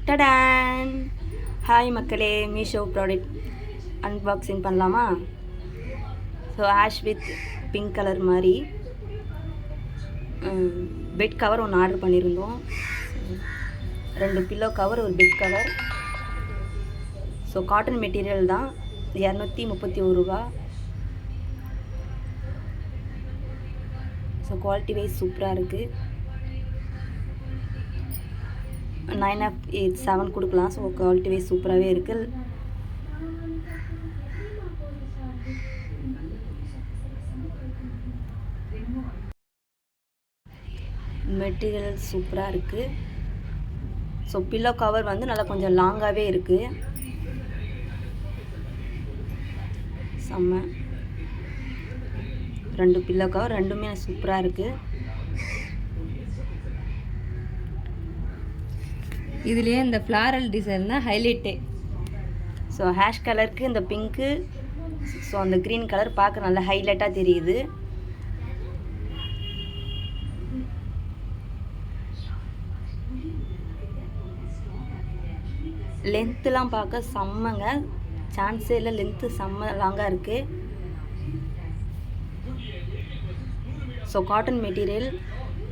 டடான்! Hi மக்களே, Meesho product unboxing பண்ணலாமா? So ash with pink colour மாதிரி பெட் கவர் ஒன்று ஆர்டர் பண்ணியிருந்தோம். 2 பில்லோ கவர், ஒரு bed cover. So cotton material தான், 231 ரூபா. ஸோ குவாலிட்டி வைஸ் சூப்பராக இருக்குது. 9/8 கொடுக்கலாம். ஸோ குவாலிட்டி வைஸ் சூப்பராகவே இருக்குது. மெட்டீரியல் சூப்பராக இருக்குது. ஸோ பில்லோ கவர் வந்து நல்லா கொஞ்சம் லாங்காகவே இருக்குது. செம்ம. 2 பில்லோ கவர், ரெண்டுமே சூப்பராக இருக்குது. இதுலேயே இந்த ஃப்ளாரல் டிசைன் தான் ஹைலைட்டே. ஸோ ஹேஷ் கலருக்கு இந்த பிங்க்கு, ஸோ அந்த க்ரீன் கலர் பார்க்க நல்லா ஹைலைட்டாக தெரியுது. லென்த்துலாம் பார்க்க செம்மங்க, சான்ஸே இல்லை. லென்த்து செம்ம லாங்காக இருக்குது. So cotton material,